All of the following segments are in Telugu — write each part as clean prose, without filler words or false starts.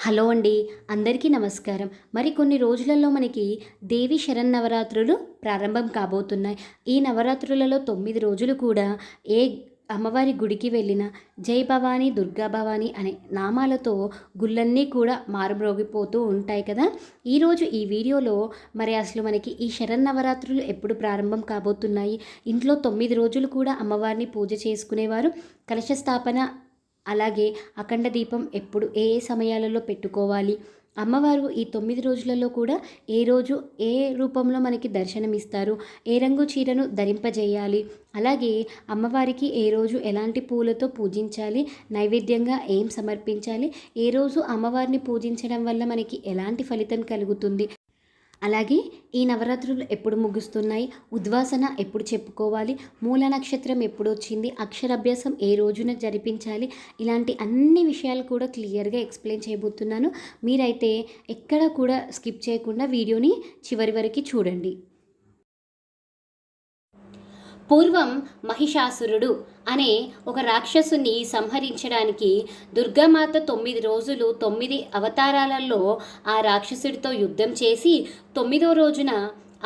హలో అండి. అందరికీ నమస్కారం. మరి కొన్ని రోజులలో మనకి దేవి శరన్నవరాత్రులు ప్రారంభం కాబోతున్నాయి. ఈ నవరాత్రులలో 9 రోజులు కూడా ఏ అమ్మవారి గుడికి వెళ్ళినా జై భవానీ, దుర్గా భవానీ అనే నామాలతో గుళ్ళన్నీ కూడా మారుమ్రోగిపోతూ ఉంటాయి కదా! ఈరోజు ఈ వీడియోలో మరి అసలు మనకి ఈ శరన్నవరాత్రులు ఎప్పుడు ప్రారంభం కాబోతున్నాయి, ఇంట్లో 9 రోజులు కూడా అమ్మవారిని పూజ చేసుకునేవారు కలశ స్థాపన, అలాగే అఖండ దీపం ఎప్పుడు ఏ ఏ సమయాలలో పెట్టుకోవాలి, అమ్మవారు ఈ 9 రోజులలో కూడా ఏ రోజు ఏ రూపంలో మనకి దర్శనమిస్తారు, ఏ రంగు చీరను ధరింపజేయాలి, అలాగే అమ్మవారికి ఏ రోజు ఎలాంటి పూలతో పూజించాలి, నైవేద్యంగా ఏం సమర్పించాలి, ఏ రోజు అమ్మవారిని పూజించడం వల్ల మనకి ఎలాంటి ఫలితం కలుగుతుంది, అలాగే ఈ నవరాత్రులు ఎప్పుడు ముగుస్తున్నాయి, ఉద్వాసన ఎప్పుడు చెప్పుకోవాలి, మూల నక్షత్రం ఎప్పుడు వచ్చింది, అక్షరాభ్యాసం ఏ రోజున జరిపించాలి, ఇలాంటి అన్ని విషయాలు కూడా క్లియర్గా ఎక్స్ప్లెయిన్ చేయబోతున్నాను. మీరైతే ఎక్కడ కూడా స్కిప్ చేయకుండా వీడియోని చివరి వరకు చూడండి. పూర్వం మహిషాసురుడు అనే ఒక రాక్షసుని సంహరించడానికి దుర్గామాత 9 రోజులు 9 అవతారాలలో ఆ రాక్షసుడితో యుద్ధం చేసి 9వ రోజున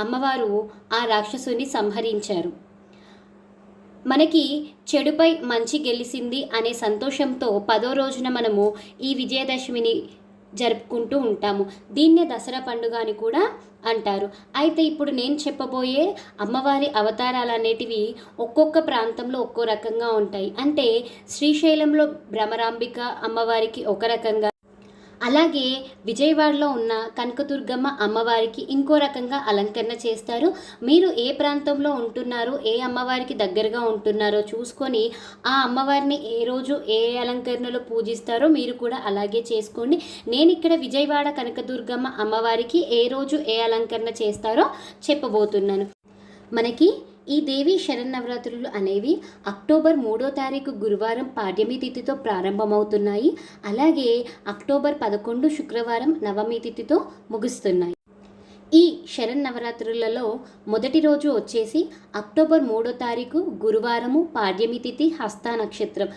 అమ్మవారు ఆ రాక్షసుని సంహరించారు. మనకి చెడుపై మంచి గెలిచింది అనే సంతోషంతో 10వ రోజున మనము ఈ విజయదశమిని జరుపుకుంటూ ఉంటాము. దీన్నే దసరా పండుగ అని కూడా అంటారు. అయితే ఇప్పుడు నేను చెప్పబోయే అమ్మవారి అవతారాలు అనేటివి ఒక్కొక్క ప్రాంతంలో ఒక్కో రకంగా ఉంటాయి. అంటే శ్రీశైలంలో భ్రమరాంబిక అమ్మవారికి ఒక రకంగా, అలాగే విజయవాడలో ఉన్న కనకదుర్గమ్మ అమ్మవారికి ఇంకో రకంగా అలంకరణ చేస్తారు. మీరు ఏ ప్రాంతంలో ఉంటున్నారో, ఏ అమ్మవారికి దగ్గరగా ఉంటున్నారో చూసుకొని ఆ అమ్మవారిని ఏ రోజు ఏ అలంకరణలో పూజిస్తారో మీరు కూడా అలాగే చేసుకోండి. నేను ఇక్కడ విజయవాడ కనకదుర్గమ్మ అమ్మవారికి ఏ రోజు ఏ అలంకరణ చేస్తారో చెప్పబోతున్నాను. మనకి ఈ దేవి శరన్నవరాత్రులు అనేవి అక్టోబర్ 3వ తారీఖు గురువారం పాడ్యమి తిథితో ప్రారంభమవుతున్నాయి. అలాగే అక్టోబర్ 11 శుక్రవారం నవమి తిథితో ముగుస్తున్నాయి. ఈ శరన్నవరాత్రులలో మొదటి రోజు వచ్చేసి అక్టోబర్ 3వ తారీఖు గురువారము పాడ్యమి తిథి హస్త నక్షత్రం.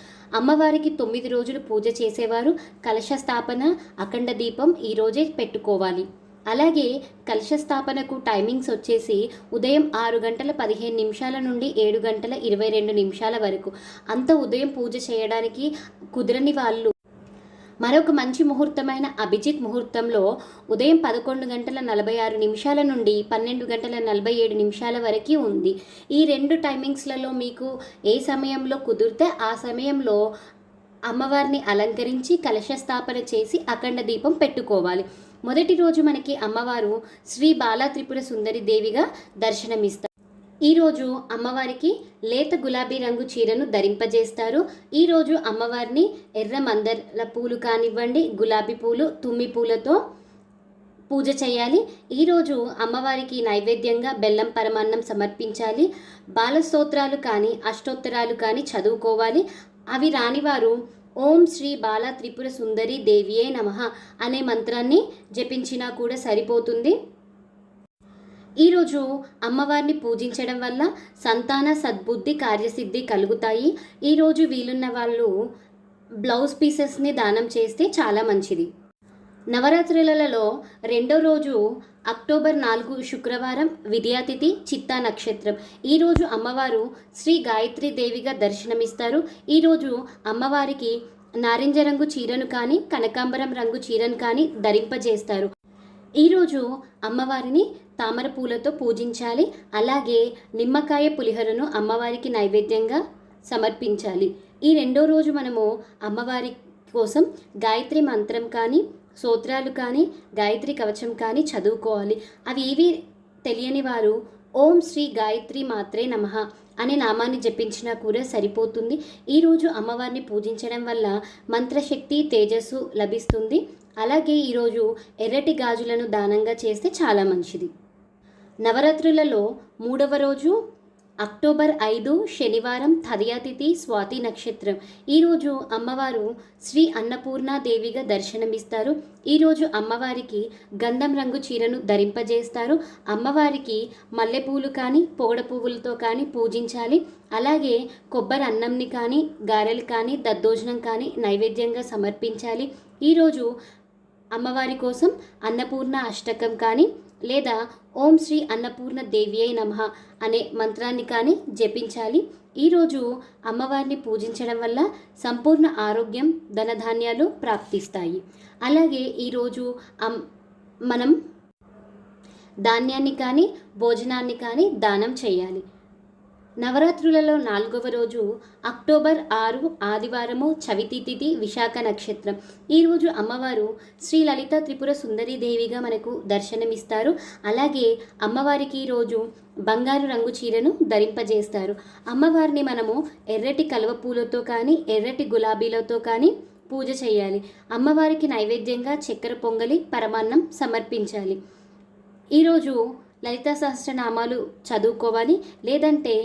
అమ్మవారికి 9 రోజులు పూజ చేసేవారు కలశ స్థాపన, అఖండ దీపం ఈరోజే పెట్టుకోవాలి. అలాగే కలశ స్థాపనకు టైమింగ్స్ వచ్చేసి ఉదయం 6 గంటల 15 నిమిషాల నుండి 7 గంటల 22 నిమిషాల వరకు. అంత ఉదయం పూజ చేయడానికి కుదరని వాళ్ళు మరొక మంచి ముహూర్తమైన అభిజిత్ ముహూర్తంలో ఉదయం 11 గంటల 46 నిమిషాల నుండి 12 గంటల 47 నిమిషాల వరకు ఉంది. ఈ 2 టైమింగ్స్లలో మీకు ఏ సమయంలో కుదిరితే ఆ సమయంలో అమ్మవారిని అలంకరించి కలశ స్థాపన చేసి అఖండ దీపం పెట్టుకోవాలి. మొదటి రోజు మనకి అమ్మవారు శ్రీ బాలా త్రిపుర సుందరి దేవిగా దర్శనమిస్తారు. ఈరోజు అమ్మవారికి లేత గులాబీ రంగు చీరను ధరింపజేస్తారు. ఈరోజు అమ్మవారిని ఎర్ర మందార పూలు కానివ్వండి, గులాబీ పూలు, తుమ్మి పూలతో పూజ చేయాలి. ఈరోజు అమ్మవారికి నైవేద్యంగా బెల్లం పరమాన్నం సమర్పించాలి. బాలస్తోత్రాలు కానీ అష్టోత్తరాలు కానీ చదువుకోవాలి. అవి రానివారు ఓం శ్రీ బాలా త్రిపుర సుందరి దేవియే నమః అనే మంత్రాన్ని జపించినా కూడా సరిపోతుంది. ఈరోజు అమ్మవారిని పూజించడం వల్ల సంతాన సద్బుద్ధి కార్యసిద్ధి కలుగుతాయి. ఈరోజు వీలున్న వాళ్ళు బ్లౌజ్ పీసెస్ని దానం చేస్తే చాలా మంచిది. నవరాత్రులలో రెండో రోజు అక్టోబర్ 4 శుక్రవారం విద్యాతిథి చిత్తా నక్షత్రం. ఈరోజు అమ్మవారు శ్రీ గాయత్రి దేవిగా దర్శనమిస్తారు. ఈరోజు అమ్మవారికి నారింజ రంగు చీరను కానీ కనకాంబరం రంగు చీరను కానీ ధరింపజేస్తారు. ఈరోజు అమ్మవారిని తామర పూలతో పూజించాలి. అలాగే నిమ్మకాయ పులిహోరను అమ్మవారికి నైవేద్యంగా సమర్పించాలి. ఈ రెండో రోజు మనము అమ్మవారి కోసం గాయత్రి మంత్రం కానీ స్తోత్రాలు కానీ గాయత్రి కవచం కానీ చదువుకోవాలి. అవి ఏవి తెలియని వారు ఓం శ్రీ గాయత్రి మాత్రే నమః అనే నామాన్ని జపించినా కూడా సరిపోతుంది. ఈరోజు అమ్మవారిని పూజించడం వల్ల మంత్రశక్తి తేజస్సు లభిస్తుంది. అలాగే ఈరోజు ఎర్రటి గాజులను దానంగా చేస్తే చాలా మంచిది. నవరాత్రులలో 3వ రోజు అక్టోబర్ 5 శనివారం తదియాతిథి స్వాతి నక్షత్రం. ఈరోజు అమ్మవారు శ్రీ అన్నపూర్ణాదేవిగా దర్శనమిస్తారు. ఈరోజు అమ్మవారికి గంధం రంగు చీరను ధరింపజేస్తారు. అమ్మవారికి మల్లెపూలు కానీ పొగడ పువ్వులతో కానీ పూజించాలి. అలాగే కొబ్బరి అన్నంని కానీ గారెలు కానీ దద్దోజనం కానీ నైవేద్యంగా సమర్పించాలి. ఈరోజు అమ్మవారి కోసం అన్నపూర్ణ అష్టకం కానీ లేదా ఓం శ్రీ అన్నపూర్ణ దేవ్యై నమః అనే మంత్రాన్ని కానీ జపించాలి. ఈరోజు అమ్మవారిని పూజించడం వల్ల సంపూర్ణ ఆరోగ్యం, ధనధాన్యాలు ప్రాప్తిస్తాయి. అలాగే ఈరోజు మనం ధాన్యాన్ని కానీ భోజనాన్ని కానీ దానం చేయాలి. నవరాత్రులలో 4వ రోజు అక్టోబర్ 6 ఆదివారము, చవితి తిథి, విశాఖ నక్షత్రం. ఈరోజు అమ్మవారు శ్రీ లలిత త్రిపుర సుందరి దేవిగా మనకు దర్శనమిస్తారు. అలాగే అమ్మవారికి ఈరోజు బంగారు రంగు చీరను ధరింపజేస్తారు. అమ్మవారిని మనము ఎర్రటి కలువ పూలతో కానీ ఎర్రటి గులాబీలతో కానీ పూజ చేయాలి. అమ్మవారికి నైవేద్యంగా చక్కెర పొంగలి, పరమాన్నం సమర్పించాలి. ఈరోజు లలితా సహస్రనామాలు చదువుకోవాలి, లేదంటే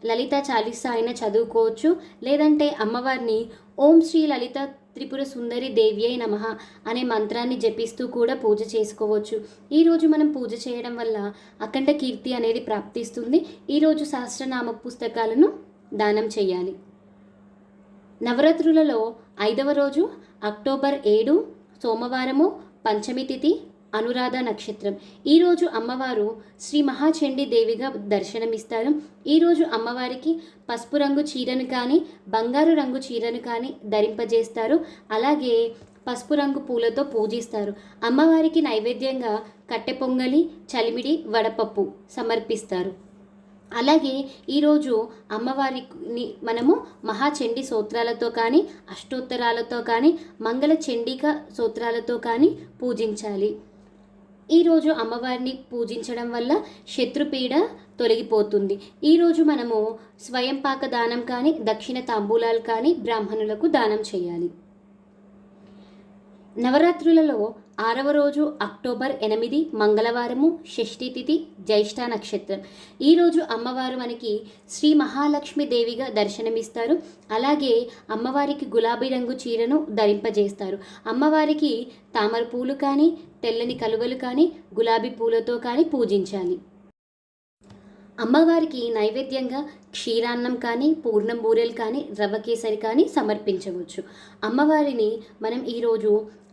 లలిత చాలీసా అయినా చదువుకోవచ్చు, లేదంటే అమ్మవారిని ఓం శ్రీ లలిత త్రిపుర సుందరి దేవ్యై నమః అనే మంత్రాన్ని జపిస్తూ కూడా పూజ చేసుకోవచ్చు. ఈరోజు మనం పూజ చేయడం వల్ల అఖండ కీర్తి అనేది ప్రాప్తిస్తుంది. ఈరోజు సహస్రనామ పుస్తకాలను దానం చేయాలి. నవరాత్రులలో 5వ రోజు అక్టోబర్ 7 సోమవారము, పంచమి తిథి, అనురాధ నక్షత్రం. ఈరోజు అమ్మవారు శ్రీ మహాచండీ దేవిగా దర్శనమిస్తారు. ఈరోజు అమ్మవారికి పసుపు రంగు చీరను కానీ బంగారు రంగు చీరను కానీ ధరింపజేస్తారు. అలాగే పసుపు రంగు పూలతో పూజిస్తారు. అమ్మవారికి నైవేద్యంగా కట్టె పొంగలి, చలిమిడి, వడపప్పు సమర్పిస్తారు. అలాగే ఈరోజు అమ్మవారిని మనము మహాచండీ స్తోత్రాలతో కానీ అష్టోత్తరాలతో కానీ మంగళ చండిక స్తోత్రాలతో కానీ పూజించాలి. ఈరోజు అమ్మవారిని పూజించడం వల్ల శత్రుపీడ తొలగిపోతుంది. ఈరోజు మనము స్వయం పాక దానం కానీ దక్షిణ తాంబూలాలు కానీ బ్రాహ్మణులకు దానం చేయాలి. నవరాత్రులలో 6వ రోజు అక్టోబర్ 8 మంగళవారము, షష్ఠి తిథి, జ్యేష్ఠ నక్షత్రం. ఈరోజు అమ్మవారు మనకి శ్రీ మహాలక్ష్మి దేవిగా దర్శనమిస్తారు. అలాగే అమ్మవారికి గులాబీ రంగు చీరను ధరింపజేస్తారు. అమ్మవారికి తామర పూలు కానీ తెల్లని కలువలు కానీ గులాబీ పూలతో కానీ పూజించాలి. అమ్మవారికి నైవేద్యంగా క్షీరాన్నం కానీ పూర్ణం బూరెలు కానీ రవ్వ కేసరి కానీ సమర్పించవచ్చు. అమ్మవారిని మనం ఈరోజు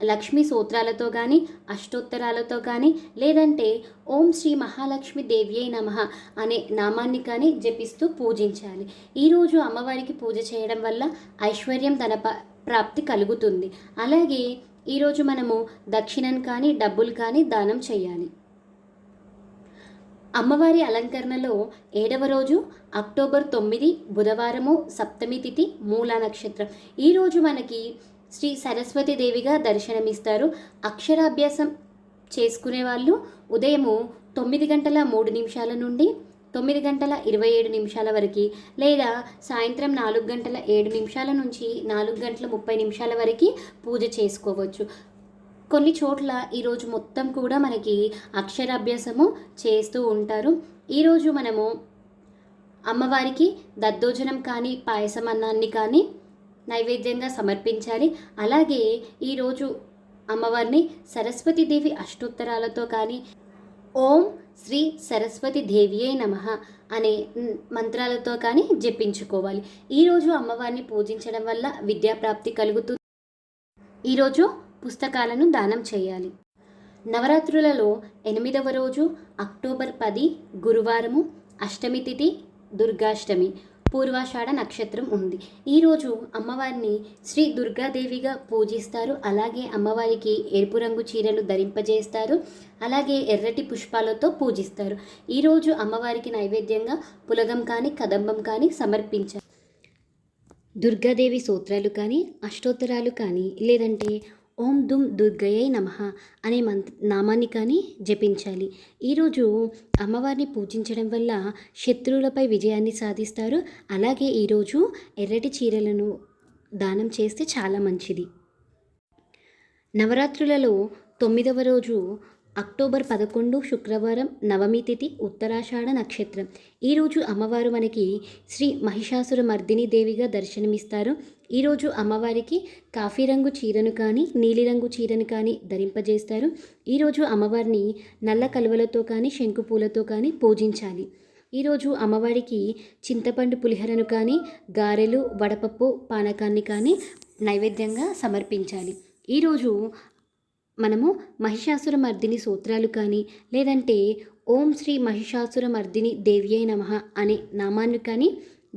లక్ష్మీ స్తోత్రాలతో కానీ అష్టోత్తరాలతో కానీ లేదంటే ఓం శ్రీ మహాలక్ష్మి దేవ్యై నమః అనే నామాన్ని కానీ జపిస్తూ పూజించాలి. ఈరోజు అమ్మవారికి పూజ చేయడం వల్ల ఐశ్వర్యం, ధన ప్రాప్తి కలుగుతుంది. అలాగే ఈరోజు మనము దక్షిణం కానీ డబ్బులు కానీ దానం చేయాలి. అమ్మవారి అలంకరణలో 7వ రోజు అక్టోబర్ 9 బుధవారము, సప్తమి తిథి, మూలా నక్షత్రం. ఈరోజు మనకి శ్రీ సరస్వతి దేవిగా దర్శనమిస్తారు. అక్షరాభ్యాసం చేసుకునే వాళ్ళు ఉదయము 9:03 నుండి 9:27 వరకు, లేదా సాయంత్రం 4:07 నుంచి 4:30 వరకు పూజ చేసుకోవచ్చు. కొన్ని చోట్ల ఈరోజు మొత్తం కూడా మనకి అక్షరాభ్యాసము చేస్తూ ఉంటారు. ఈరోజు మనము అమ్మవారికి దద్దోజనం కానీ పాయసం అన్నాన్ని కానీ నైవేద్యంగా సమర్పించాలి. అలాగే ఈరోజు అమ్మవారిని సరస్వతీదేవి అష్టోత్తరాలతో కానీ ఓం శ్రీ సరస్వతి దేవియే నమః అనే మంత్రాలతో కానీ జపించుకోవాలి. ఈరోజు అమ్మవారిని పూజించడం వల్ల విద్యాప్రాప్తి కలుగుతుంది. ఈరోజు పుస్తకాలను దానం చేయాలి. నవరాత్రులలో 8వ రోజు అక్టోబర్ 10 గురువారము, అష్టమి తిథి, దుర్గాష్టమి, పూర్వాషాఢ నక్షత్రం ఉంది. ఈరోజు అమ్మవారిని శ్రీ దుర్గాదేవిగా పూజిస్తారు. అలాగే అమ్మవారికి ఎరుపు రంగు చీరను ధరింపజేస్తారు. అలాగే ఎర్రటి పుష్పాలతో పూజిస్తారు. ఈరోజు అమ్మవారికి నైవేద్యంగా పులగం కానీ కదంబం కానీ సమర్పించారు. దుర్గాదేవి స్తోత్రాలు కానీ అష్టోత్తరాలు కానీ లేదంటే ఓం దుమ్ దుర్గయై నమః అనే నామాన్ని కానీ జపించాలి. ఈరోజు అమ్మవారిని పూజించడం వల్ల శత్రువులపై విజయాన్ని సాధిస్తారు. అలాగే ఈరోజు ఎర్రటి చీరలను దానం చేస్తే చాలా మంచిది. నవరాత్రులలో 9వ రోజు అక్టోబర్ 11 శుక్రవారం, నవమి తిథి, ఉత్తరాషాఢ నక్షత్రం. ఈరోజు అమ్మవారు మనకి శ్రీ మహిషాసుర మర్దిని దేవిగా దర్శనమిస్తారు. ఈరోజు అమ్మవారికి కాఫీ రంగు చీరను కానీ నీలిరంగు చీరను కానీ ధరింపజేస్తారు. ఈరోజు అమ్మవారిని నల్ల కలువలతో కానీ శంకు పూలతో కానీ పూజించాలి. ఈరోజు అమ్మవారికి చింతపండు పులిహోరను కానీ గారెలు, వడపప్పు, పానకాన్ని కానీ నైవేద్యంగా సమర్పించాలి. ఈరోజు మనము మహిషాసుర మర్దిని సూత్రాలు కానీ లేదంటే ఓం శ్రీ మహిషాసుర మర్దిని దేవ్యై నమః అనే నామాన్ని కానీ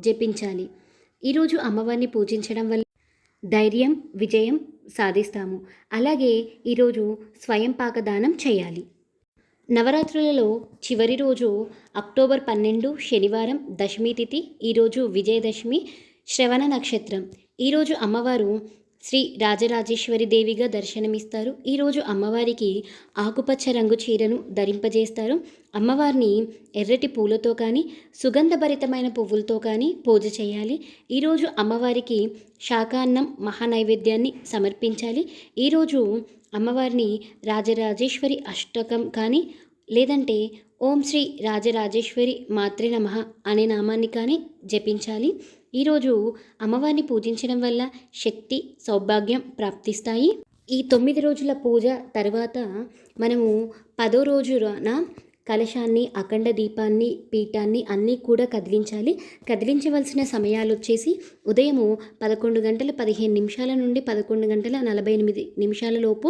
జపించాలి. ఈరోజు అమ్మవారిని పూజించడం వల్ల ధైర్యం, విజయం సాధిస్తాము. అలాగే ఈరోజు స్వయం పాకదానం చేయాలి. నవరాత్రులలో చివరి రోజు అక్టోబర్ 12 శనివారం దశమి తిథి. ఈరోజు విజయదశమి, శ్రవణ నక్షత్రం. ఈరోజు అమ్మవారు శ్రీ రాజరాజేశ్వరి దేవిగా దర్శనమిస్తారు. ఈరోజు అమ్మవారికి ఆకుపచ్చ రంగు చీరను ధరింపజేస్తారు. అమ్మవారిని ఎర్రటి పూలతో కానీ సుగంధభరితమైన పువ్వులతో కానీ పూజ చేయాలి. ఈరోజు అమ్మవారికి శాకాన్నం మహానైవేద్యాన్ని సమర్పించాలి. ఈరోజు అమ్మవారిని రాజరాజేశ్వరి అష్టకం కానీ లేదంటే ఓం శ్రీ రాజరాజేశ్వరి మాత్రే నమః అనే నామాన్ని కానీ జపించాలి. ఈరోజు అమ్మవారిని పూజించడం వల్ల శక్తి, సౌభాగ్యం ప్రాప్తిస్తాయి. ఈ 9 రోజుల పూజ తర్వాత మనము 10వ రోజున కలశాన్ని, అఖండ దీపాన్ని, పీఠాన్ని అన్నీ కూడా కదిలించాలి. కదిలించవలసిన సమయాలు వచ్చేసి ఉదయము 11:15 నుండి 11:48 లోపు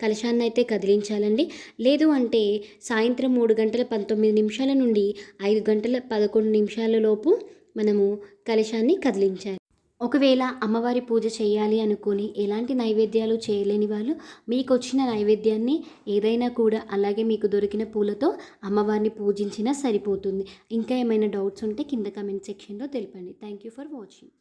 కలశాన్ని అయితే కదిలించాలండి. లేదు అంటే సాయంత్రం 3:19 నుండి 5:11 లోపు మనము కలశాన్ని కదిలించాలి. ఒకవేళ అమ్మవారి పూజ చేయాలి అనుకొని ఎలాంటి నైవేద్యాలు చేయలేని వాళ్ళు మీకు వచ్చిన నైవేద్యాన్ని ఏదైనా కూడా అలాగే మీకు దొరికిన పూలతో అమ్మవారిని పూజించినా సరిపోతుంది. ఇంకా ఏమైనా డౌట్స్ ఉంటే కింద కమెంట్ సెక్షన్లో తెలపండి. Thank you for watching.